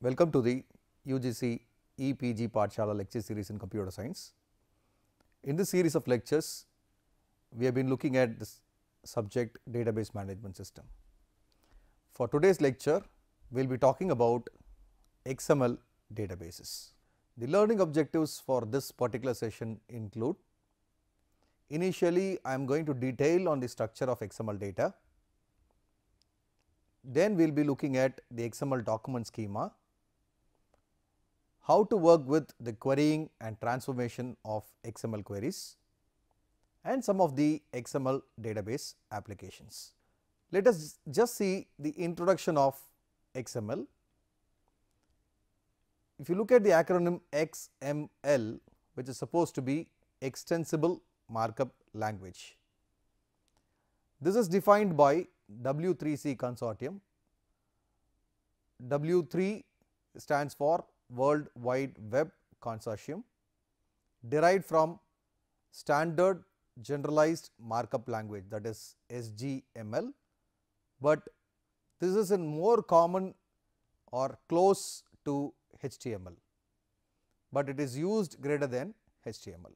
Welcome to the UGC EPG Pathshala lecture series in computer science. In this series of lectures, we have been looking at this subject database management system. For today's lecture, we will be talking about XML databases. The learning objectives for this particular session include: initially, I am going to detail on the structure of XML data. Then we will be looking at the XML document schema, how to work with the querying and transformation of XML queries, and some of the XML database applications. Let us just see the introduction of XML. If you look at the acronym XML, which is supposed to be Extensible Markup Language, this is defined by W3C consortium. W3 stands for World Wide Web Consortium, derived from Standard Generalized Markup Language, that is SGML, but this is in more common or close to HTML, but it is used greater than HTML.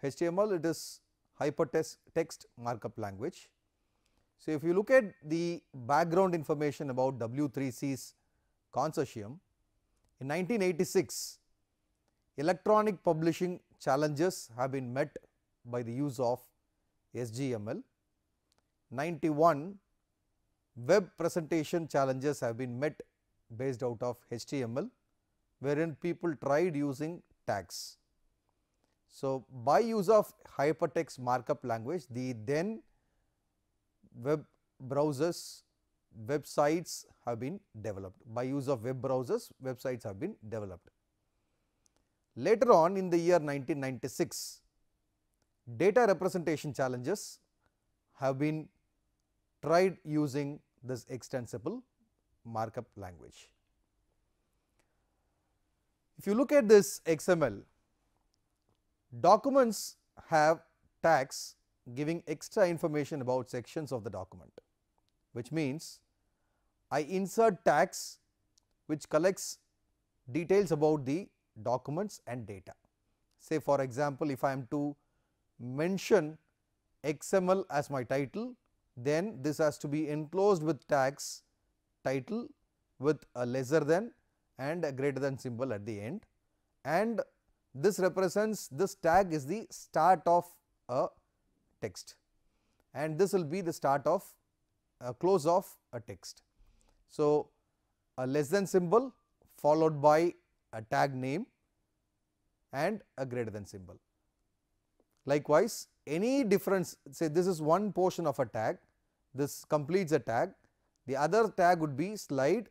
HTML, it is hypertext markup language. So, if you look at the background information about W3C's consortium, in 1986, electronic publishing challenges have been met by the use of SGML. 91, web presentation challenges have been met based out of HTML, wherein people tried using tags. So, by use of hypertext markup language, the then web browsers, websites have been developed. By use of web browsers, websites have been developed. Later on in the year 1996, data representation challenges have been tried using this extensible markup language. If you look at this XML, documents have tags giving extra information about sections of the document, which means I insert tags which collects details about the documents and data. Say for example, if I am to mention XML as my title, then this has to be enclosed with tags title with a lesser than and a greater than symbol at the end, and this represents, this tag is the start of a text, and this will be the start of close of a text. So, a less than symbol followed by a tag name and a greater than symbol. Likewise, any difference, say this is one portion of a tag, this completes a tag, the other tag would be slide,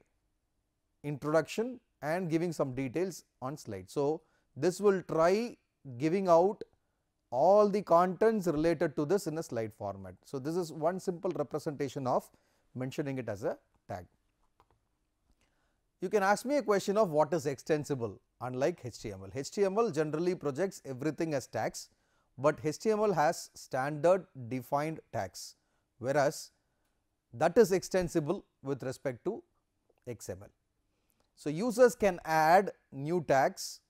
introduction and giving some details on slide. So, this will try giving out all the contents related to this in a slide format. So, this is one simple representation of mentioning it as a tag. You can ask me a question of what is extensible, unlike HTML. HTML generally projects everything as tags, but HTML has standard defined tags, whereas that is extensible with respect to XML. So, users can add new tags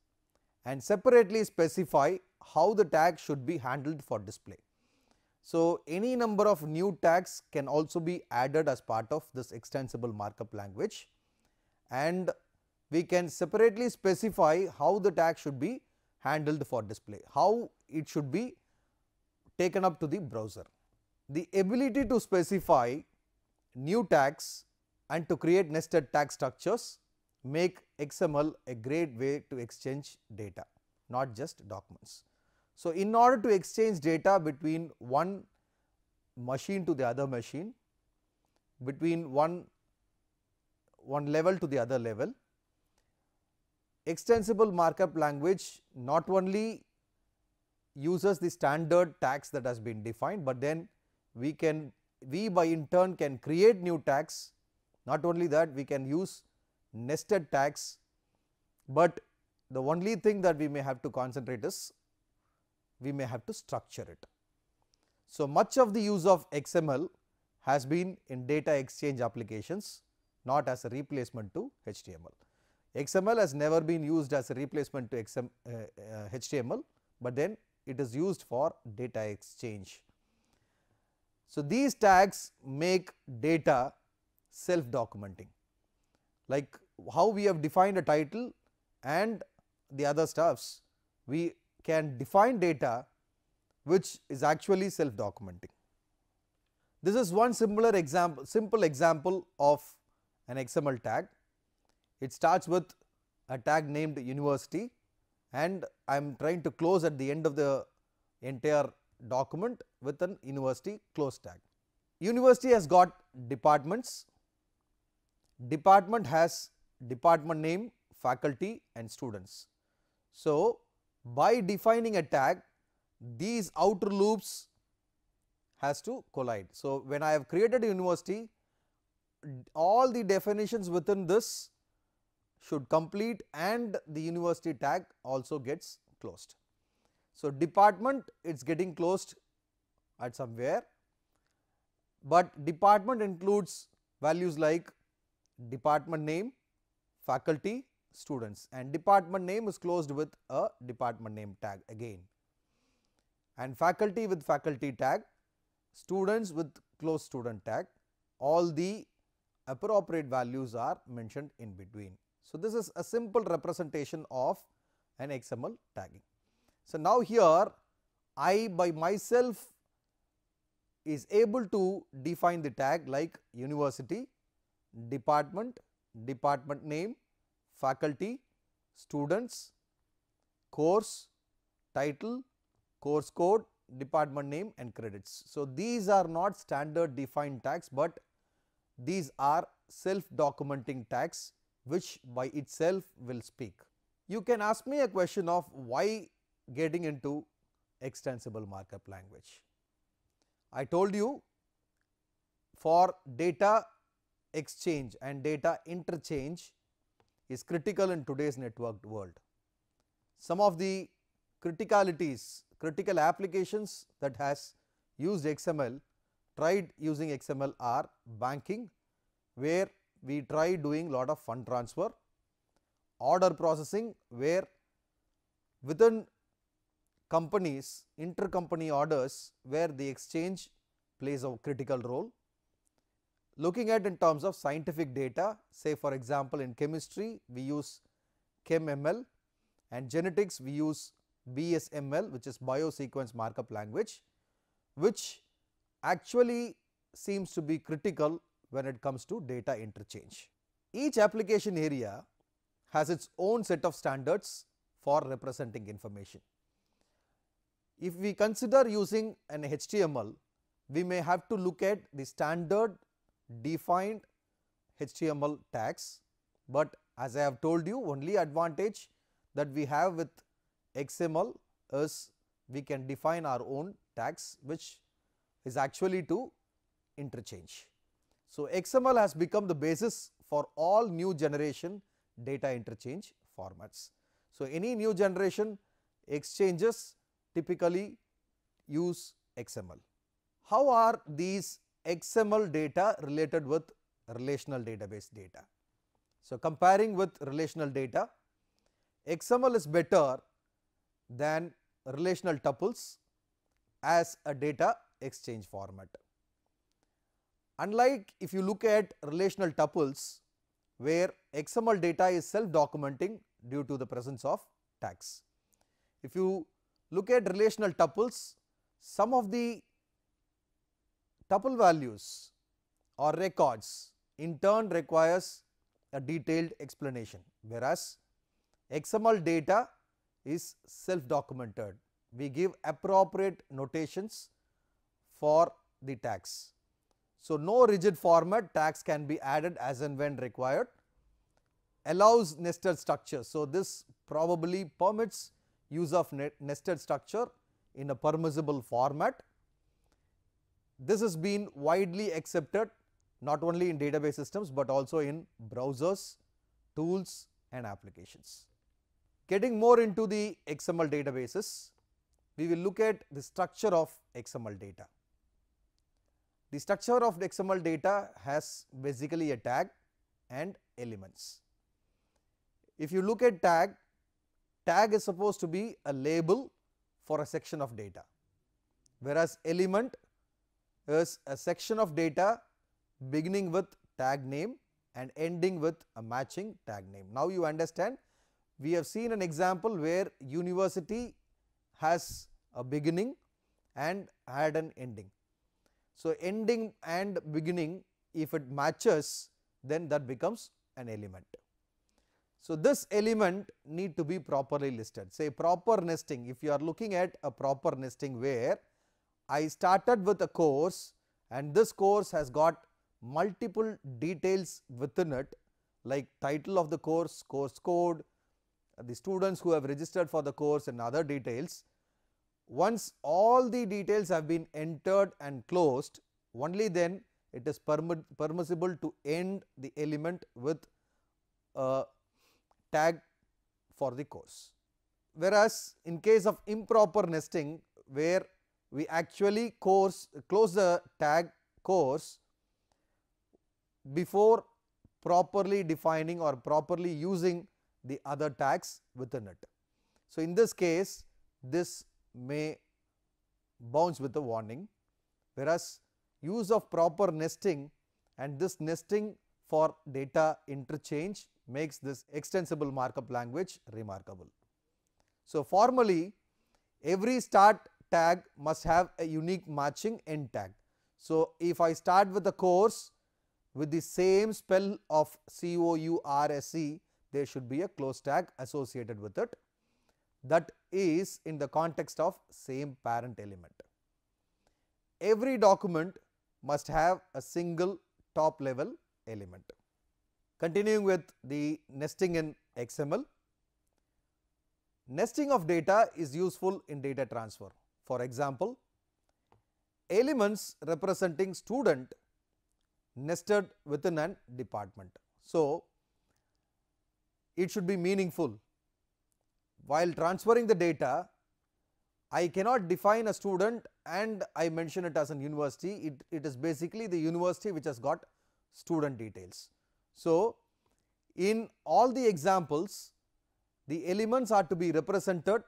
and separately specify how the tag should be handled for display. So, any number of new tags can also be added as part of this extensible markup language, and we can separately specify how the tag should be handled for display, how it should be taken up to the browser. The ability to specify new tags and to create nested tag structures make XML a great way to exchange data, not just documents. So, in order to exchange data between one machine to the other machine, between one level to the other level, extensible markup language not only uses the standard tags that has been defined, but then we by in turn can create new tags. Not only that, we can use nested tags, but the only thing that we may have to concentrate is we may have to structure it. So, much of the use of XML has been in data exchange applications, not as a replacement to HTML. XML has never been used as a replacement to HTML, but then it is used for data exchange. So, these tags make data self documenting, like how we have defined a title and the other stuffs, we can define data which is actually self documenting. This is one simple example of an XML tag. It starts with a tag named university, and I am trying to close at the end of the entire document with an university close tag. University has got departments. Department has department name, faculty and students. So, by defining a tag, these outer loops has to collide. So, when I have created a university, all the definitions within this should complete and the university tag also gets closed. So, department it is getting closed at somewhere, but department includes values like department name, faculty, students, and department name is closed with a department name tag again, and faculty with faculty tag, students with closed student tag, all the appropriate values are mentioned in between. So, this is a simple representation of an XML tagging. So, now here I by myself is able to define the tag like university, department, department name, faculty, students, course, title, course code, department name and credits. So, these are not standard defined tags, but these are self documenting tags which by itself will speak. You can ask me a question of why getting into extensible markup language. I told you for data exchange and data interchange is critical in today's networked world. Some of the criticalities, critical applications that has used XML, tried using XML are banking, where we try doing lot of fund transfer, order processing, where within companies, intercompany orders, where the exchange plays a critical role. Looking at in terms of scientific data, say for example, in chemistry we use ChemML, and genetics we use BSML, which is biosequence markup language, which actually seems to be critical when it comes to data interchange. Each application area has its own set of standards for representing information. If we consider using an HTML, we may have to look at the standard defined HTML tags, but as I have told you, only advantage that we have with XML is we can define our own tags, which is actually to interchange. So, XML has become the basis for all new generation data interchange formats. So, any new generation exchanges typically use XML. How are these XML data related with relational database data? So, comparing with relational data, XML is better than relational tuples as a data exchange format. Unlike if you look at relational tuples, where XML data is self documenting due to the presence of tags. If you look at relational tuples, some of the tuple values or records in turn requires a detailed explanation, whereas XML data is self documented. We give appropriate notations for the tags. So, no rigid format, tags can be added as and when required, allows nested structure. So, this probably permits use of nested structure in a permissible format. This has been widely accepted not only in database systems, but also in browsers, tools and applications. Getting more into the XML databases, we will look at the structure of XML data. The structure of the XML data has basically a tag and elements. if you look at tag, tag is supposed to be a label for a section of data, whereas element is a section of data beginning with tag name and ending with a matching tag name. Now you understand, we have seen an example where university has a beginning and had an ending. So, ending and beginning, if it matches, then that becomes an element. So, this element need to be properly listed. Say proper nesting, if you are looking at a proper nesting where I started with a course and this course has got multiple details within it, like title of the course, course code, the students who have registered for the course and other details. Once all the details have been entered and closed, only then it is permissible to end the element with a tag for the course. Whereas, in case of improper nesting, where we actually close the tag course before properly defining or properly using the other tags within it. So, in this case, this may bounce with a warning, whereas use of proper nesting and this nesting for data interchange makes this extensible markup language remarkable. So, formally every start tag must have a unique matching end tag. So, if I start with a course with the same spell of COURSE, there should be a close tag associated with it, that is in the context of same parent element. Every document must have a single top level element. Continuing with the nesting in XML, nesting of data is useful in data transfer. For example, elements representing student nested within an department. So, it should be meaningful. While transferring the data, I cannot define a student and I mention it as a university. It is basically the university which has got student details. So, in all the examples, the elements are to be represented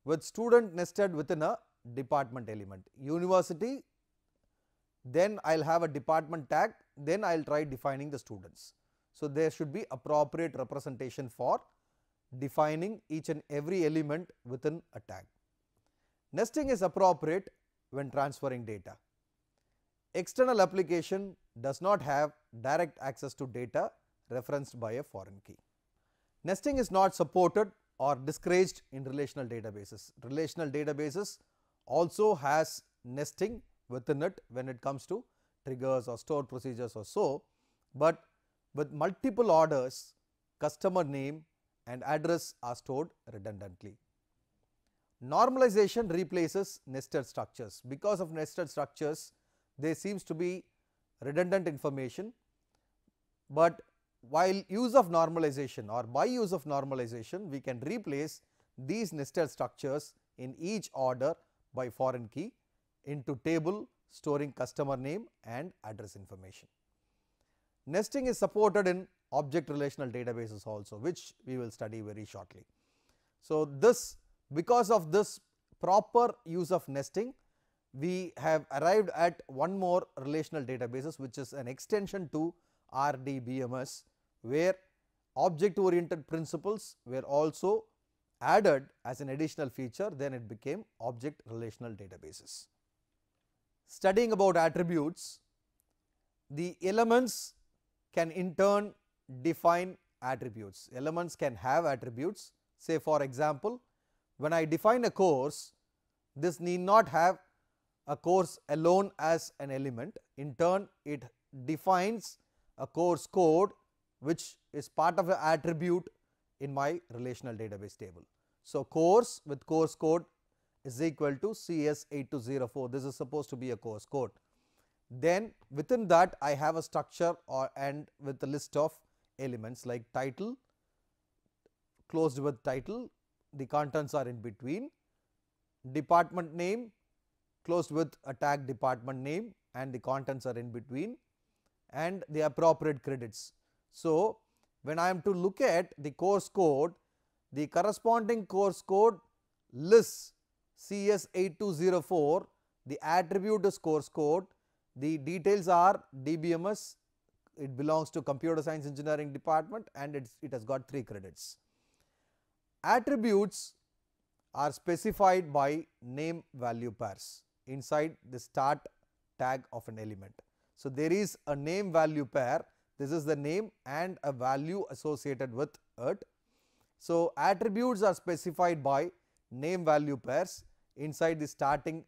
with student nested within a department element. University, then I will have a department tag, then I will try defining the students. So, there should be appropriate representation for defining each and every element within a tag. Nesting is appropriate when transferring data. External application does not have direct access to data referenced by a foreign key. Nesting is not supported or discouraged in relational databases. Relational databases also has nesting within it when it comes to triggers or stored procedures or so, but with multiple orders, customer name and address are stored redundantly. Normalization replaces nested structures. Because of nested structures, there seems to be redundant information, but while use of normalization or by use of normalization, we can replace these nested structures in each order by foreign key into table storing customer name and address information. Nesting is supported in object relational databases also, which we will study very shortly. So, this because of this proper use of nesting, we have arrived at one more relational databases, which is an extension to RDBMS, where object oriented principles were also added as an additional feature, then it became object relational databases. Studying about attributes, the elements can in turn define attributes. Elements can have attributes. Say for example, when I define a course, this need not have a course alone as an element. In turn, it defines a course code which is part of an attribute in my relational database table. So, course with course code is equal to CS8204. This is supposed to be a course code. Then within that I have a structure and with a list of elements like title, closed with title, the contents are in between, department name closed with a tag department name and the contents are in between, and the appropriate credits. So, when I am to look at the course code, the corresponding course code lists CS8204, the attribute is course code, the details are DBMS, it belongs to Computer Science Engineering department, and it has got 3 credits. Attributes are specified by name value pairs inside the start tag of an element. So, there is a name value pair, this is the name and a value associated with it. So, attributes are specified by name value pairs inside the starting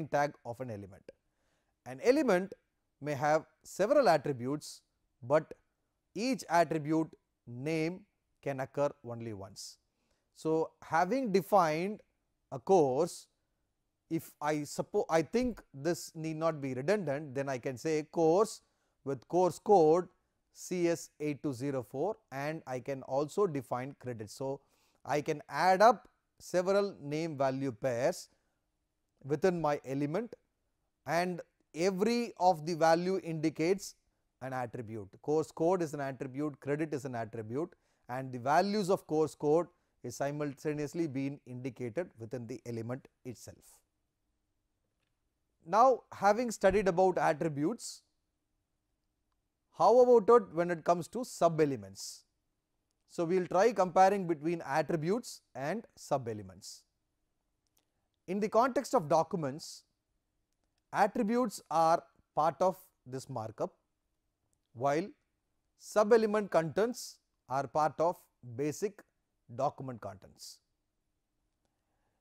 tag of an element. An element may have several attributes, but each attribute name can occur only once. So, having defined a course, if I think this need not be redundant, then I can say course with course code CS8204, and I can also define credits. So, I can add up several name value pairs within my element, and every of the value indicates an attribute. Course code is an attribute, credit is an attribute, and the values of course code is simultaneously being indicated within the element itself. Now, having studied about attributes, how about it when it comes to sub elements? So, we will try comparing between attributes and sub elements. In the context of documents, attributes are part of this markup, while sub element contents are part of basic document contents.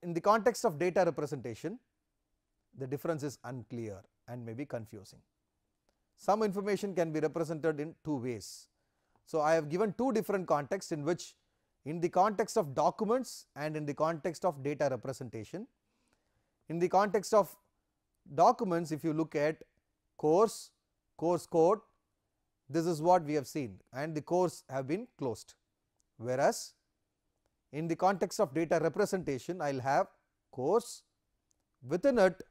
In the context of data representation, the difference is unclear and may be confusing. Some information can be represented in 2 ways. So, I have given 2 different contexts in which, in the context of documents and in the context of data representation. In the context of documents, if you look at course code, this is what we have seen, and the course have been closed. Whereas, in the context of data representation, I will have course, within it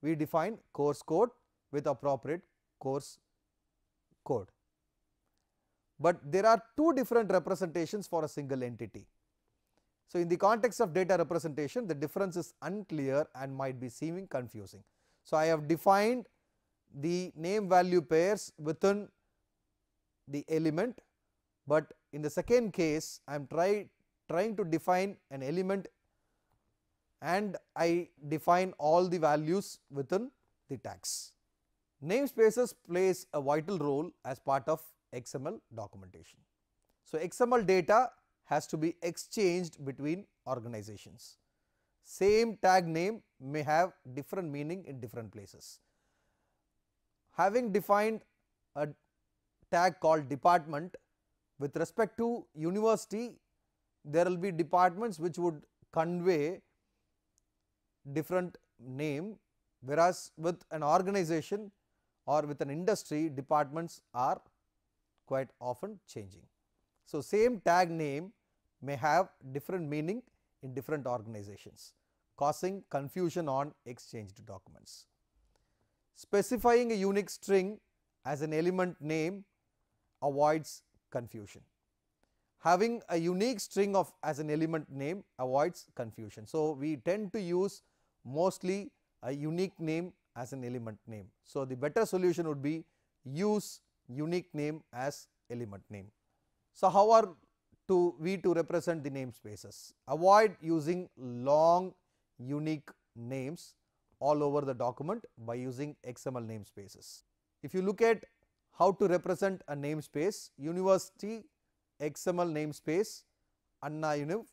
we define course code with appropriate course code. But there are 2 different representations for a single entity. So, in the context of data representation, the difference is unclear and might be seeming confusing. So, I have defined the name value pairs within the element, but in the second case I am trying to define an element and I define all the values within the tags. Namespaces plays a vital role as part of XML documentation. So, XML data has to be exchanged between organizations. Same tag name may have different meaning in different places. Having defined a tag called department, with respect to university, there will be departments which would convey different name, whereas with an organization or with an industry, departments are quite often changing. So, same tag name may have different meaning in different organizations, causing confusion on exchanged documents. Specifying a unique string as an element name avoids confusion. Having a unique string as an element name avoids confusion. So, we tend to use mostly a unique name as an element name. So, the better solution would be use unique name as element name. So, how are we to represent the namespaces? Avoid using long unique names all over the document by using XML namespaces. If you look at how to represent a namespace, university XML namespace Anna Univ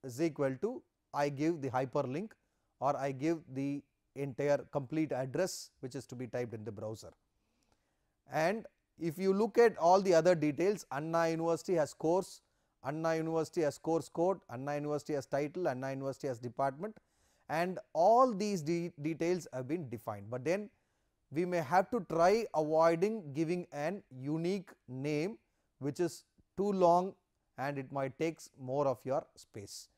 is equal to, I give the hyperlink or I give the entire complete address which is to be typed in the browser. And if you look at all the other details, Anna University has course, Anna University has course code, Anna University has title, Anna University has department, and all these details have been defined. But then we may have to try avoiding giving an unique name which is too long and it might take more of your space.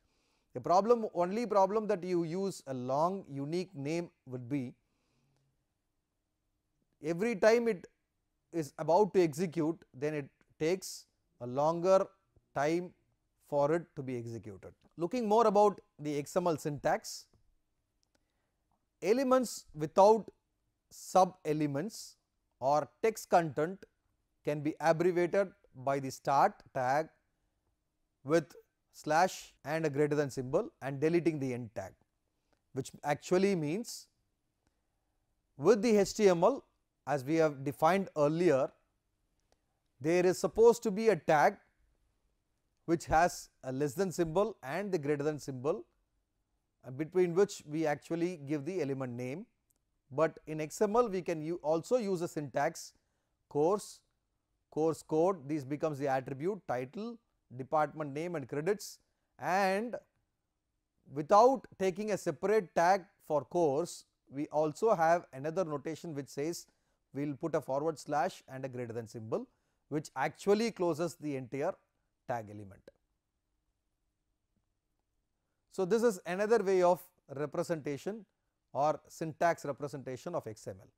The only problem that you use a long unique name would be, every time it is about to execute, then it takes a longer time for it to be executed. Looking more about the XML syntax, elements without sub-elements or text content can be abbreviated by the start tag with slash and a greater than symbol and deleting the end tag, which actually means with the HTML, as we have defined earlier, there is supposed to be a tag which has a less than symbol and the greater than symbol, between which we actually give the element name. But in XML we can also use a syntax course, course code, this becomes the attribute, title, department name and credits, and without taking a separate tag for course, we also have another notation which says we will put a forward slash and a greater than symbol, which actually closes the entire tag element. So, this is another way of representation or syntax representation of XML.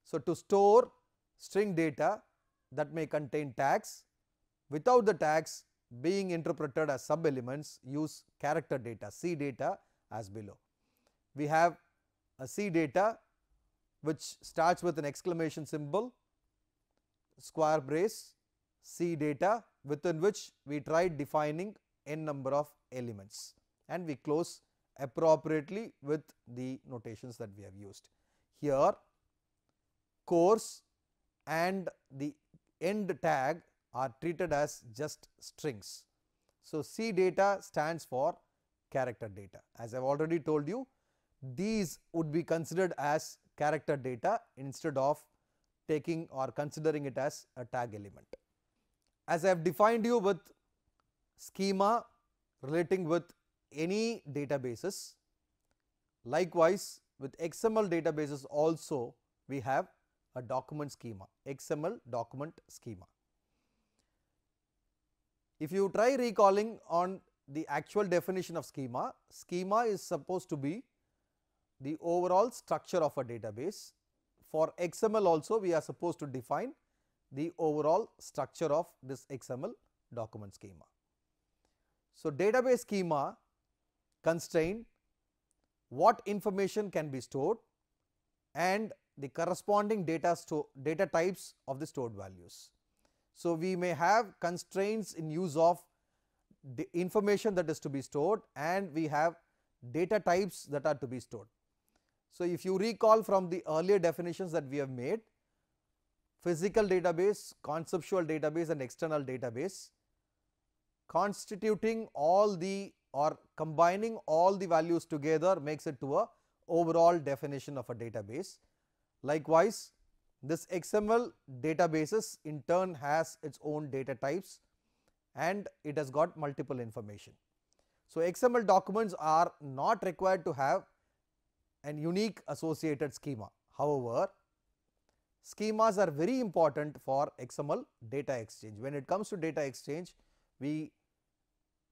So, to store string data that may contain tags, without the tags being interpreted as sub elements, use character data, C data as below. We have a C data which starts with an exclamation symbol, square brace, C data, within which we try defining n number of elements, and we close appropriately with the notations that we have used. Here course and the end tag are treated as just strings. So, C data stands for character data. As I have already told you, these would be considered as character data instead of taking or considering it as a tag element. As I have defined you with schema relating with any databases, likewise with XML databases also we have a document schema, XML document schema. If you try recalling on the actual definition of schema, schema is supposed to be the overall structure of a database. For XML also we are supposed to define the overall structure of this XML document schema. So, database schema constrain what information can be stored and the corresponding data types of the stored values. So, we may have constraints in use of the information that is to be stored and we have data types that are to be stored. So, if you recall from the earlier definitions that we have made, physical database, conceptual database and external database, constituting all the or combining all the values together makes it to a overall definition of a database. Likewise, this XML databases in turn has its own data types and it has got multiple information. So, XML documents are not required to have an unique associated schema. However, schemas are very important for XML data exchange. When it comes to data exchange, we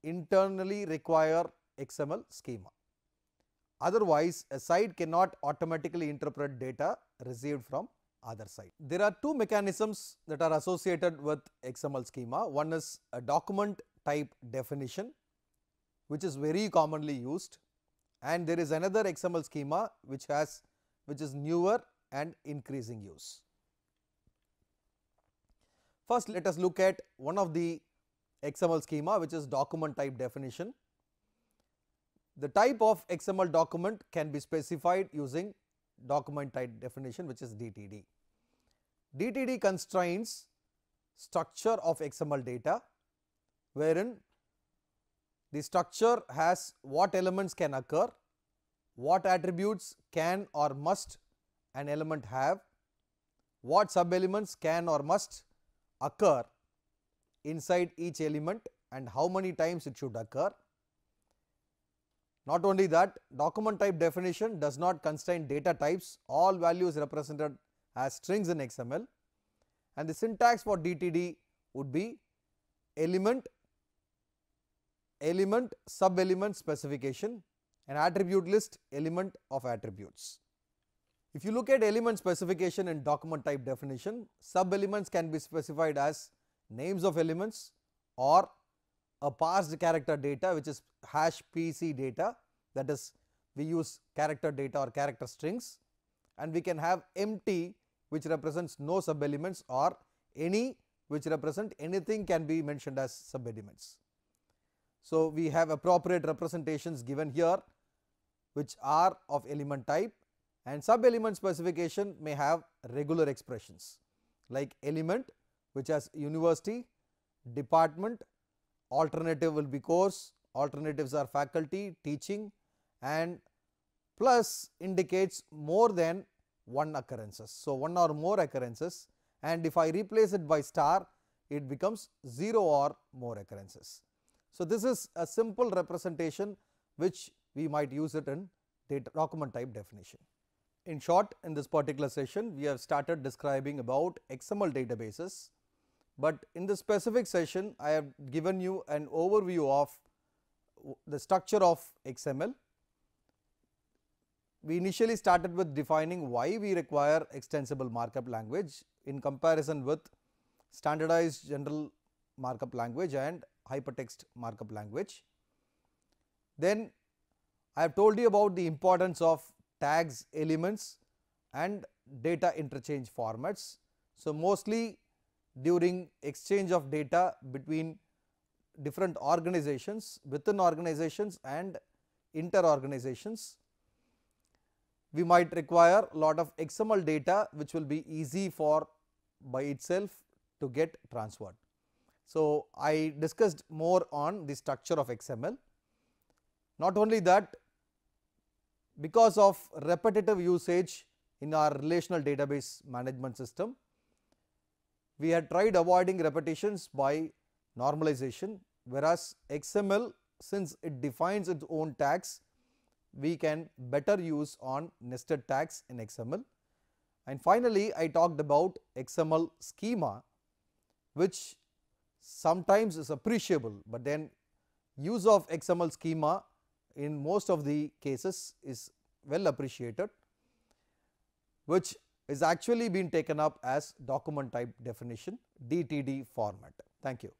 internally require XML schema. Otherwise, a site cannot automatically interpret data received from other side. There are two mechanisms that are associated with XML schema. One is a document type definition, which is very commonly used, and there is another XML schema which is newer and increasing use. First, let us look at one of the XML schema, which is document type definition. The type of XML document can be specified using document type definition, which is DTD. DTD constrains structure of XML data, wherein the structure has what elements can occur, what attributes can or must an element have, what sub elements can or must occur inside each element and how many times it should occur. Not only that, document type definition does not constrain data types, all values represented as strings in XML, and the syntax for DTD would be element, sub element specification, and attribute list, element of attributes. If you look at element specification in document type definition, sub elements can be specified as names of elements, or a parsed character data which is hash PC data, that is we use character data or character strings, and we can have empty which represents no sub elements, or any which represent anything can be mentioned as sub elements. So, we have appropriate representations given here which are of element type, and sub element specification may have regular expressions like element which has university, department, alternative will be course, alternatives are faculty, teaching, and plus indicates more than one occurrences. So, one or more occurrences, and if I replace it by star, it becomes 0 or more occurrences. So, this is a simple representation which we might use it in document type definition. In short, in this particular session, we have started describing about XML databases, but in this specific session, I have given you an overview of the structure of XML. We initially started with defining why we require extensible markup language in comparison with standardized general markup language and hypertext markup language. Then I have told you about the importance of tags, elements, and data interchange formats. So, mostly during exchange of data between different organizations, within organizations and inter organizations, we might require a lot of XML data which will be easy for by itself to get transferred. So, I discussed more on the structure of XML. Not only that, because of repetitive usage in our relational database management system, we had tried avoiding repetitions by normalization, whereas XML, since it defines its own tags, we can better use on nested tags in XML. And finally, I talked about XML schema, which sometimes is appreciable, but then use of XML schema in most of the cases is well appreciated, which is actually been taken up as document type definition DTD format. Thank you.